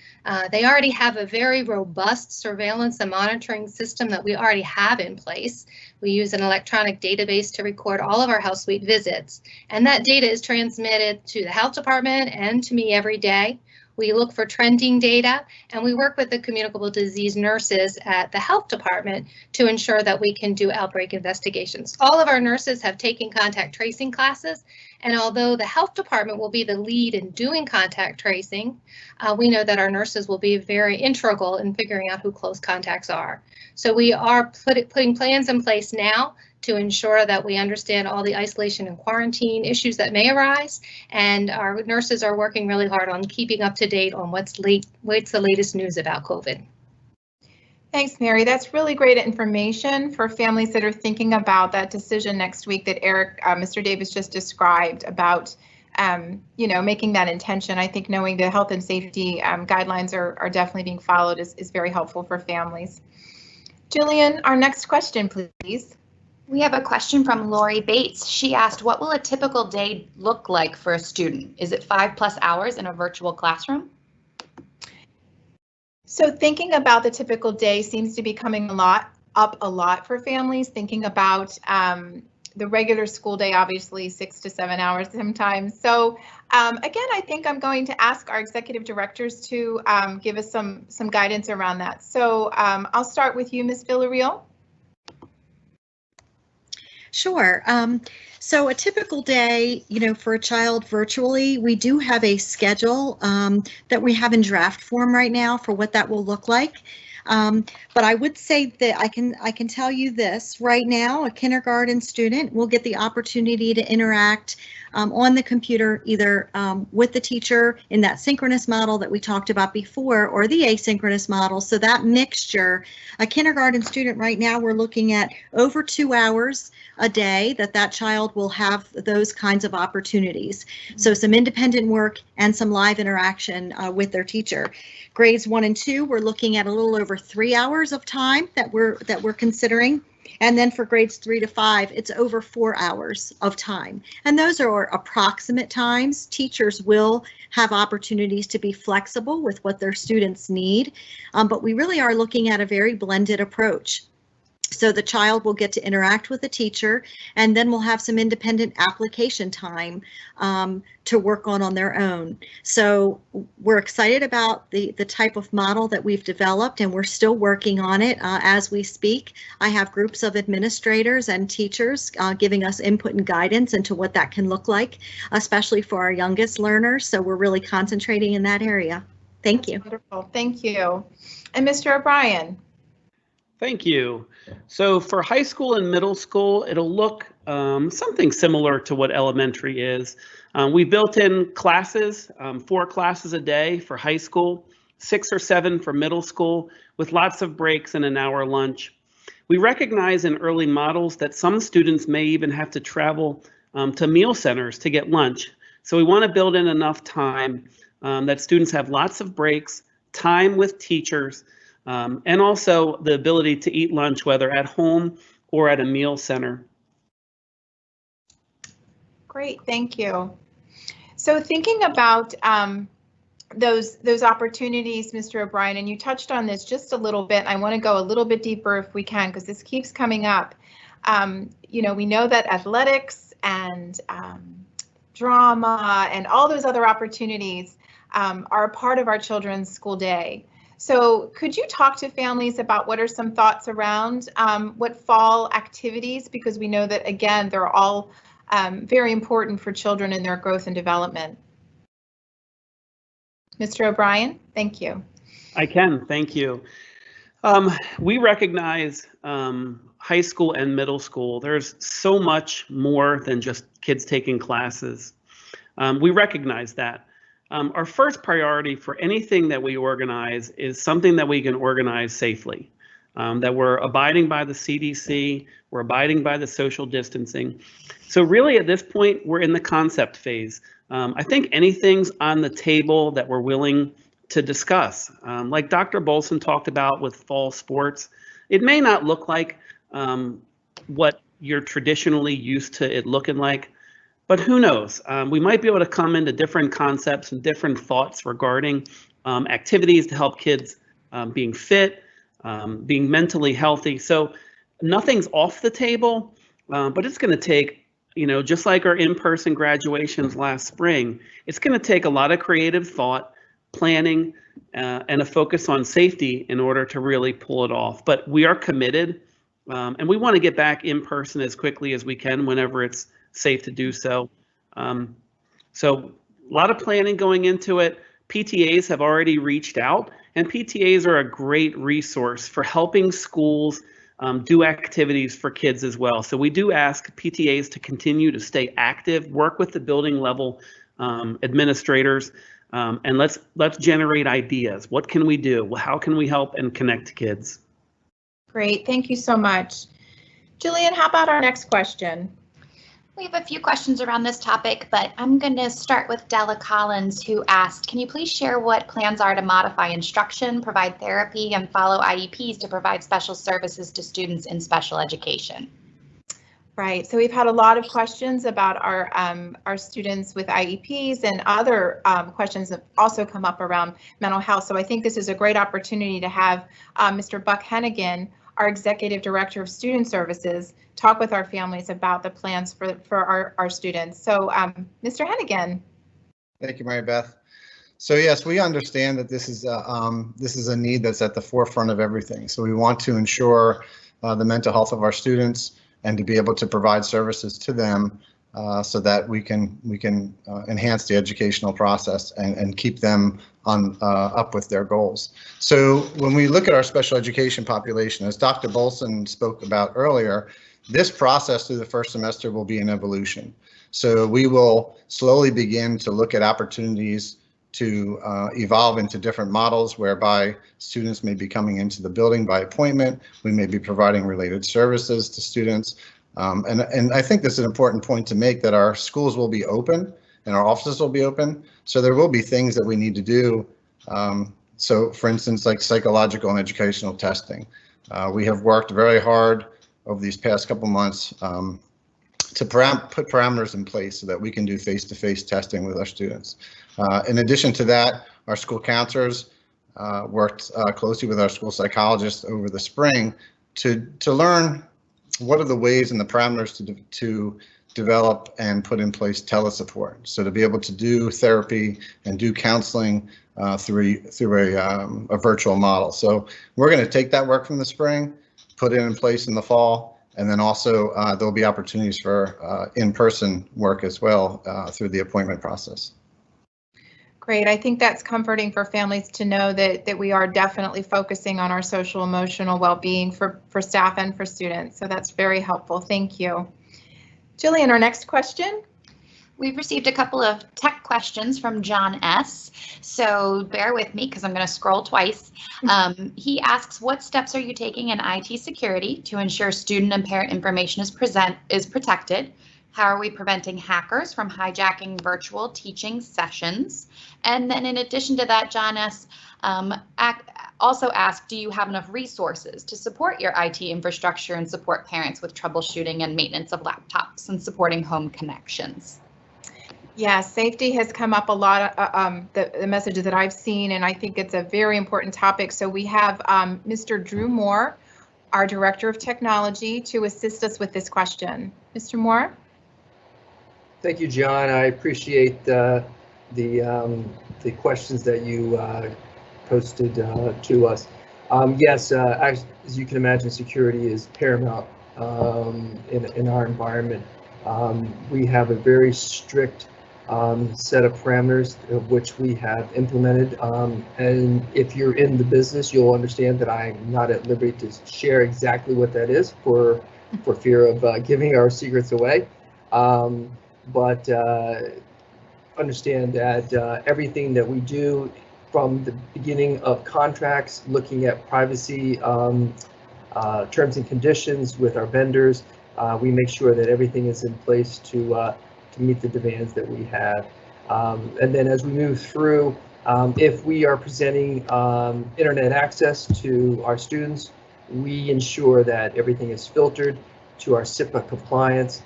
They already have a very robust surveillance and monitoring system that we already have in place. We use an electronic database to record all of our health suite visits, and that data is transmitted to the health department and to me every day. We look for trending data, and we work with the communicable disease nurses at the health department to ensure that we can do outbreak investigations. All of our nurses have taken contact tracing classes, and although the health department will be the lead in doing contact tracing, we know that our nurses will be very integral in figuring out who close contacts are. So we are putting plans in place now to ensure that we understand all the isolation and quarantine issues that may arise, and our nurses are working really hard on keeping up to date on what's the latest news about COVID. Thanks, Mary. That's really great information for families that are thinking about that decision next week that Mr. Davis just described about, making that intention. I think knowing the health and safety guidelines are definitely being followed is very helpful for families. Jillian, our next question, please. We have a question from Lori Bates. She asked, what will a typical day look like for a student? Is it 5+ hours in a virtual classroom? So thinking about the typical day seems to be coming up a lot for families, thinking about the regular school day, obviously 6 to 7 hours sometimes. So again, I think I'm going to ask our executive directors to give us some guidance around that. So I'll start with you, Ms. Villarreal. Sure. So a typical day, for a child virtually, we do have a schedule that we have in draft form right now for what that will look like. But I would say that I can tell you this right now, a kindergarten student will get the opportunity to interact on the computer, either with the teacher in that synchronous model that we talked about before, or the asynchronous model. So that mixture, a kindergarten student right now, we're looking at over 2 hours a day that child will have those kinds of opportunities. So some independent work and some live interaction with their teacher. Grades 1 and 2, we're looking at a little over 3 hours of time that we're considering. And then for grades 3 to 5, it's over 4 hours of time. And those are approximate times. Teachers will have opportunities to be flexible with what their students need, but we really are looking at a very blended approach. So the child will get to interact with the teacher, and then we'll have some independent application time to work on their own. So we're excited about the type of model that we've developed, and we're still working on it as we speak. I have groups of administrators and teachers giving us input and guidance into what that can look like, especially for our youngest learners. So we're really concentrating in that area. Thank you. Wonderful. Thank you. And Mr. O'Brien. Thank you. So for high school and middle school, it'll look something similar to what elementary is. We built in classes, 4 classes a day for high school, 6 or 7 for middle school, with lots of breaks and an hour lunch. We recognize in early models that some students may even have to travel to meal centers to get lunch. So we want to build in enough time that students have lots of breaks, time with teachers, and also the ability to eat lunch, whether at home or at a meal center. Great, thank you. So thinking about those opportunities, Mr. O'Brien, and you touched on this just a little bit. I want to go a little bit deeper if we can, because this keeps coming up. We know that athletics and drama and all those other opportunities are a part of our children's school day. So could you talk to families about what are some thoughts around what fall activities, because we know that, again, they're all very important for children in their growth and development. Mr. O'Brien, thank you. I can, thank you. We recognize high school and middle school. There's so much more than just kids taking classes. We recognize that. Our first priority for anything that we organize is something that we can organize safely, that we're abiding by the CDC, we're abiding by the social distancing. So really at this point, we're in the concept phase. I think anything's on the table that we're willing to discuss. Like Dr. Bulson talked about with fall sports, it may not look like what you're traditionally used to it looking like, but who knows? We might be able to come into different concepts and different thoughts regarding activities to help kids being fit, being mentally healthy. So nothing's off the table, but it's going to take, just like our in-person graduations last spring, it's going to take a lot of creative thought, planning, and a focus on safety in order to really pull it off. But we are committed, and we want to get back in person as quickly as we can whenever it's safe to do so. So a lot of planning going into it. PTAs have already reached out, and PTAs are a great resource for helping schools do activities for kids as well. So we do ask PTAs to continue to stay active, work with the building level administrators, and let's generate ideas. What can we do? How can we help and connect kids? Great, thank you so much. Jillian, how about our next question? We have a few questions around this topic, but I'm going to start with Della Collins, who asked, can you please share what plans are to modify instruction, provide therapy, and follow IEPs to provide special services to students in special education? Right, so we've had a lot of questions about our students with IEPs, and other questions have also come up around mental health. So I think this is a great opportunity to have Mr. Buck Hennigan, our Executive Director of Student Services, talk with our families about the plans for our students. So Mr. Hennigan. Thank you, Mary Beth. So yes, we understand that this is a need that's at the forefront of everything. So we want to ensure the mental health of our students and to be able to provide services to them so that we can enhance the educational process and keep them on up with their goals. So when we look at our special education population, as Dr. Bulson spoke about earlier, this process through the first semester will be an evolution. So we will slowly begin to look at opportunities to evolve into different models whereby students may be coming into the building by appointment. We may be providing related services to students. And I think this is an important point to make, that our schools will be open and our offices will be open. So there will be things that we need to do. So for instance, like psychological and educational testing. We have worked very hard over these past couple months to put parameters in place so that we can do face-to-face testing with our students. In addition to that, our school counselors worked closely with our school psychologists over the spring to learn what are the ways and the parameters to develop and put in place telesupport. So to be able to do therapy and do counseling through a virtual model. So we're going to take that work from the spring, put it in place in the fall, and then also there'll be opportunities for in-person work as well through the appointment process. Great. I think that's comforting for families to know that we are definitely focusing on our social emotional well-being for staff and for students. So that's very helpful. Thank you. Jillian, our next question. We've received a couple of tech questions from John S. So bear with me because I'm going to scroll twice. He asks, what steps are you taking in IT security to ensure student and parent information is protected? How are we preventing hackers from hijacking virtual teaching sessions? And then in addition to that, John S. also asked, do you have enough resources to support your IT infrastructure and support parents with troubleshooting and maintenance of laptops and supporting home connections? Yeah, safety has come up a lot, the messages that I've seen, and I think it's a very important topic. So we have Mr. Drew Moore, our Director of Technology, to assist us with this question. Mr. Moore? Thank you, John. I appreciate the questions that you posted to us. Yes, as you can imagine, security is paramount in our environment. We have a very strict set of parameters of which we have implemented. And if you're in the business, you'll understand that I'm not at liberty to share exactly what that is for fear of giving our secrets away. But understand that everything that we do from the beginning of contracts, looking at privacy terms and conditions with our vendors, we make sure that everything is in place to meet the demands that we have. And then as we move through, if we are presenting internet access to our students, we ensure that everything is filtered to our SIPA compliance.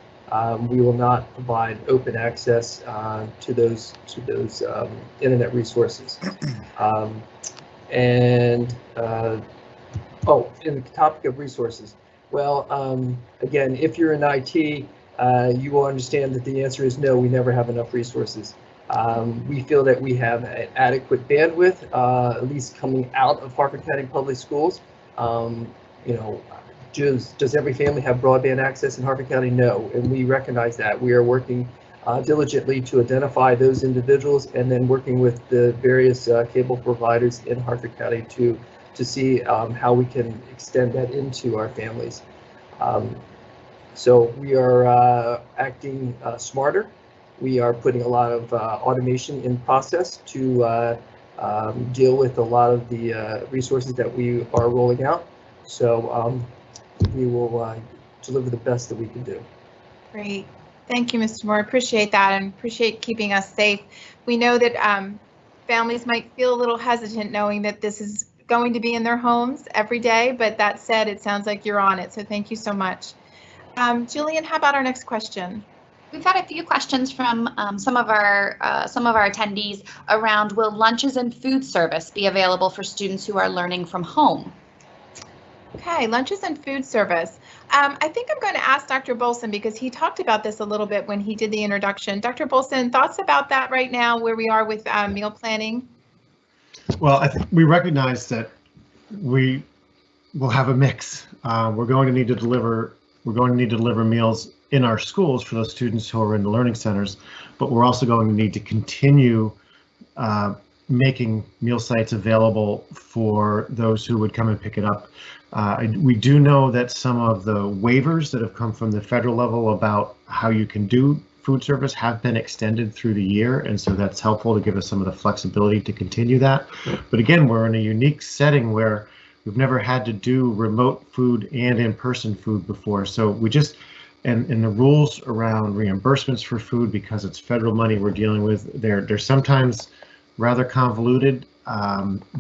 We will not provide open access to those internet resources. In the topic of resources, well, again, if you're in IT, you will understand that the answer is no, we never have enough resources. We feel that we have an adequate bandwidth, at least coming out of Harford County Public Schools. Does every family have broadband access in Harford County? No, and we recognize that. We are working diligently to identify those individuals and then working with the various cable providers in Harford County to see how we can extend that into our families. So we are acting smarter. We are putting a lot of automation in process to deal with a lot of the resources that we are rolling out. So we will deliver the best that we can do. Great. Thank you, Mr. Moore. Appreciate that and appreciate keeping us safe. We know that families might feel a little hesitant knowing that this is going to be in their homes every day, but that said, it sounds like you're on it. So thank you so much. Jillian, how about our next question? We've had a few questions from some of our attendees around, will lunches and food service be available for students who are learning from home? Okay, lunches and food service. I think I'm going to ask Dr. Bulson because he talked about this a little bit when he did the introduction. Dr. Bulson, thoughts about that right now, where we are with meal planning? Well, I think we recognize that we will have a mix. We're going to need to deliver meals in our schools for those students who are in the learning centers, but we're also going to need to continue making meal sites available for those who would come and pick it up. We do know that some of the waivers that have come from the federal level about how you can do food service have been extended through the year, and so that's helpful to give us some of the flexibility to continue that. But again, we're in a unique setting where we've never had to do remote food and in-person food before, so we just, and the rules around reimbursements for food, because it's federal money we're dealing with, they're sometimes rather convoluted,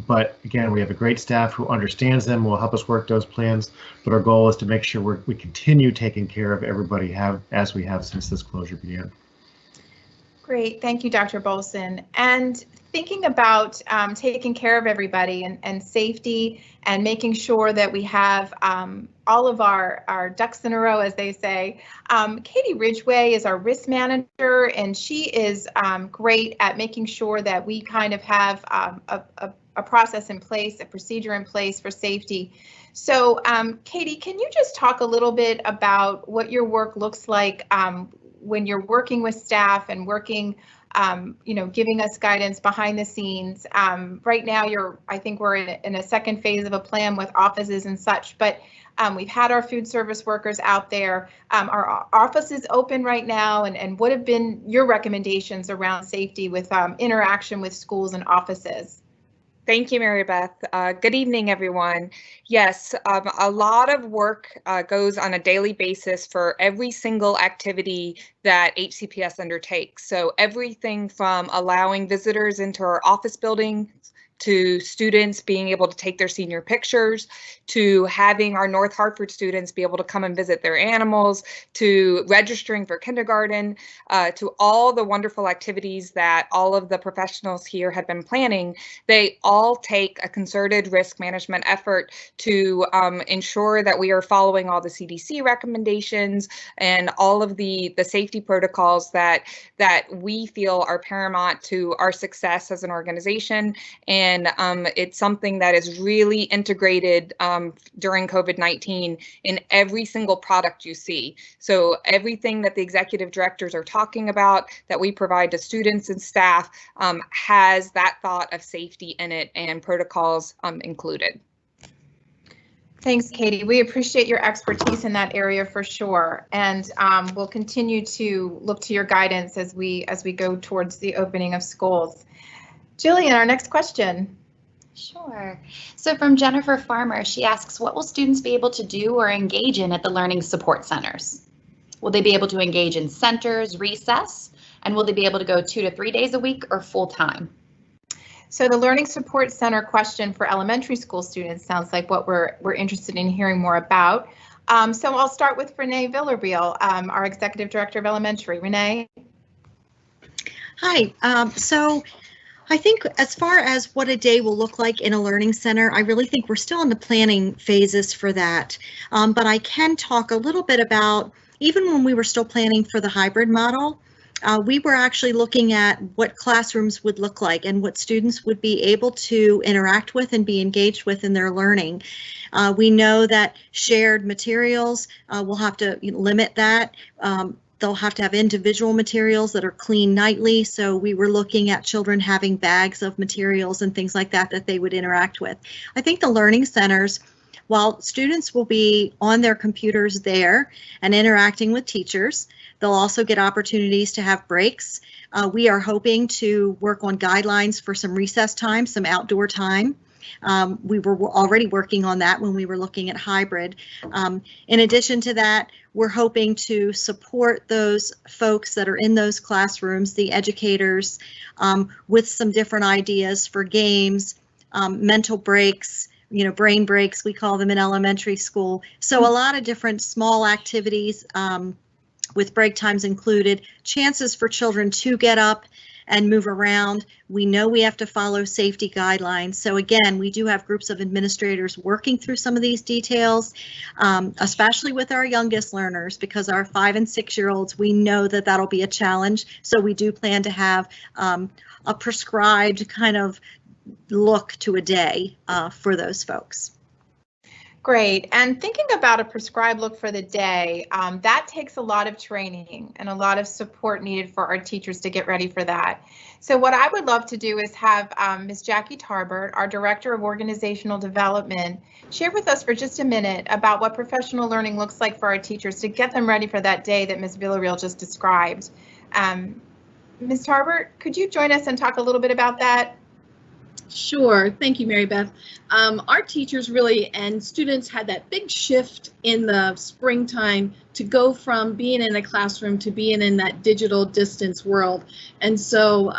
but again, we have a great staff who understands them, will help us work those plans, but our goal is to make sure we continue taking care of everybody as we have since this closure began. Great, thank you, Dr. Bulson. And thinking about taking care of everybody and safety and making sure that we have all of our ducks in a row, as they say. Katie Ridgway is our risk manager, and she is great at making sure that we kind of have a process in place, a procedure in place for safety. So Katie, can you just talk a little bit about what your work looks like when you're working with staff and working, giving us guidance behind the scenes? Right now, I think we're in a second phase of a plan with offices and such, but we've had our food service workers out there. Our office is open right now, and what have been your recommendations around safety with interaction with schools and offices? Thank you, Mary Beth. Good evening, everyone. Yes, a lot of work goes on a daily basis for every single activity that HCPS undertakes. So everything from allowing visitors into our office building, to students being able to take their senior pictures, to having our North Hartford students be able to come and visit their animals, to registering for kindergarten, to all the wonderful activities that all of the professionals here have been planning. They all take a concerted risk management effort to ensure that we are following all the CDC recommendations and all of the safety protocols that we feel are paramount to our success as an organization and and it's something that is really integrated during COVID-19 in every single product you see. So everything that the executive directors are talking about that we provide to students and staff has that thought of safety in it and protocols included. Thanks, Katie. We appreciate your expertise in that area for sure, and we'll continue to look to your guidance as we go towards the opening of schools. Jillian, our next question. Sure. So from Jennifer Farmer, she asks, what will students be able to do or engage in at the learning support centers? Will they be able to engage in centers, recess, and will they be able to go 2 to 3 days a week or full time? So the Learning Support Center question for elementary school students sounds like what we're interested in hearing more about. So I'll start with Renee Villarreal, our Executive Director of Elementary. Renee. Hi. So I think as far as what a day will look like in a learning center, I really think we're still in the planning phases for that. But I can talk a little bit about, even when we were still planning for the hybrid model, we were actually looking at what classrooms would look like and what students would be able to interact with and be engaged with in their learning. We know that shared materials, we'll have to limit that. They'll have to have individual materials that are cleaned nightly. So we were looking at children having bags of materials and things like that that they would interact with. I think the learning centers, while students will be on their computers there and interacting with teachers, they'll also get opportunities to have breaks. We are hoping to work on guidelines for some recess time, some outdoor time. We were already working on that when we were looking at hybrid. In addition to that, we're hoping to support those folks that are in those classrooms, the educators, with some different ideas for games, mental breaks, brain breaks, we call them in elementary school. So a lot of different small activities with break times included, chances for children to get up and move around. We know we have to follow safety guidelines. So again, we do have groups of administrators working through some of these details, especially with our youngest learners, because our 5- and 6-year-olds, we know that that'll be a challenge. So we do plan to have a prescribed kind of look to a day for those folks. Great. And thinking about a prescribed look for the day, that takes a lot of training and a lot of support needed for our teachers to get ready for that. So what I would love to do is have Ms. Jackie Tarbert, our Director of Organizational Development, share with us for just a minute about what professional learning looks like for our teachers to get them ready for that day that Ms. Villarreal just described. Ms. Tarbert, could you join us and talk a little bit about that? Sure. Thank you, Mary Beth. Our teachers really and students had that big shift in the springtime to go from being in a classroom to being in that digital distance world. And so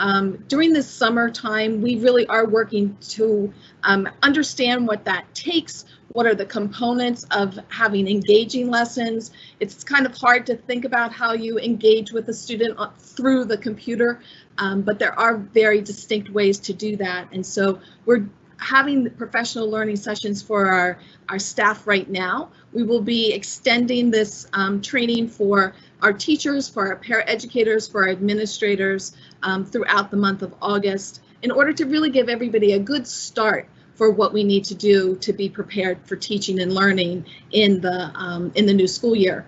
during this summertime, we really are working to understand what that takes. What are the components of having engaging lessons? It's kind of hard to think about how you engage with a student through the computer, but there are very distinct ways to do that. And so we're having professional learning sessions for our staff right now. We will be extending this training for our teachers, for our paraeducators, for our administrators throughout the month of August in order to really give everybody a good start for what we need to do to be prepared for teaching and learning in the new school year.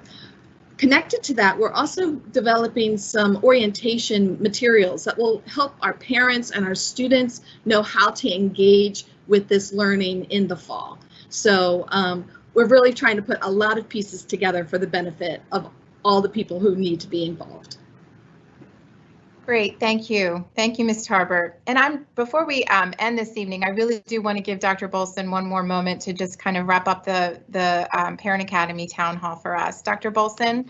Connected to that, we're also developing some orientation materials that will help our parents and our students know how to engage with this learning in the fall. So we're really trying to put a lot of pieces together for the benefit of all the people who need to be involved. Great, thank you. Thank you, Ms. Tarbert. And before we end this evening, I really do want to give Dr. Bulson one more moment to just kind of wrap up the Parent Academy Town Hall for us. Dr. Bulson.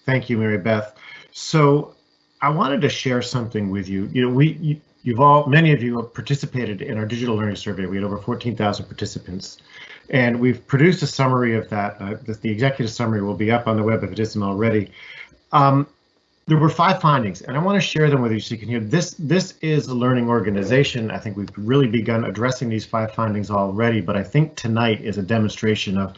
Thank you, Mary Beth. So I wanted to share something with you. Many of you have participated in our digital learning survey. We had over 14,000 participants, and we've produced a summary of that. The executive summary will be up on the web if it isn't already. There were 5 findings, and I want to share them with you so you can hear. This is a learning organization. I think we've really begun addressing these 5 findings already, but I think tonight is a demonstration of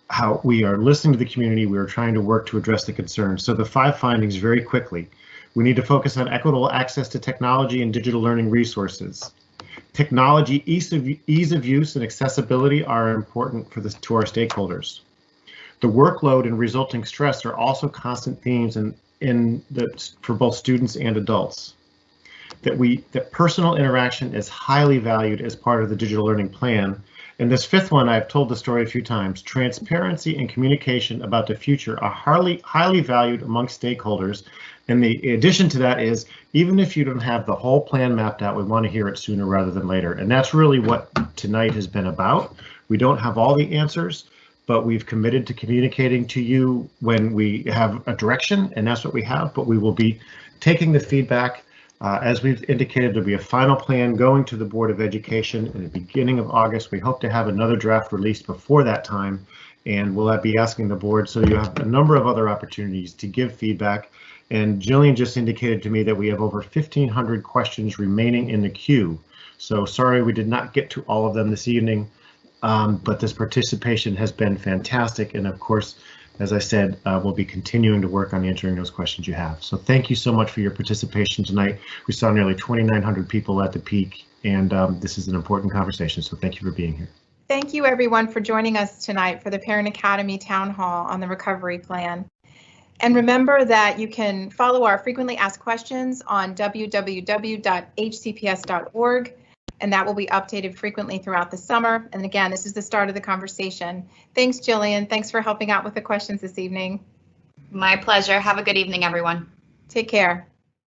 how we are listening to the community. We are trying to work to address the concerns. So the 5 findings very quickly. We need to focus on equitable access to technology and digital learning resources. Technology ease of use and accessibility are important to our stakeholders. The workload and resulting stress are also constant themes for both students and adults. That personal interaction is highly valued as part of the digital learning plan. And this fifth one, I've told the story a few times, transparency and communication about the future are highly valued among stakeholders. And the addition to that is, even if you don't have the whole plan mapped out, we want to hear it sooner rather than later. And that's really what tonight has been about. We don't have all the answers, but we've committed to communicating to you when we have a direction, and that's what we have. But we will be taking the feedback. As we've indicated, there'll be a final plan going to the Board of Education in the beginning of August. We hope to have another draft released before that time, and we'll be asking the board, so you have a number of other opportunities to give feedback. And Jillian just indicated to me that we have over 1,500 questions remaining in the queue. So sorry we did not get to all of them this evening, but this participation has been fantastic. And of course, as I said, we'll be continuing to work on answering those questions you have. So thank you so much for your participation tonight. We saw nearly 2,900 people at the peak, and this is an important conversation. So thank you for being here. Thank you everyone for joining us tonight for the Parent Academy Town Hall on the Recovery Plan. And remember that you can follow our frequently asked questions on www.hcps.org, and that will be updated frequently throughout the summer. And again, this is the start of the conversation. Thanks, Jillian. Thanks for helping out with the questions this evening. My pleasure. Have a good evening, everyone. Take care.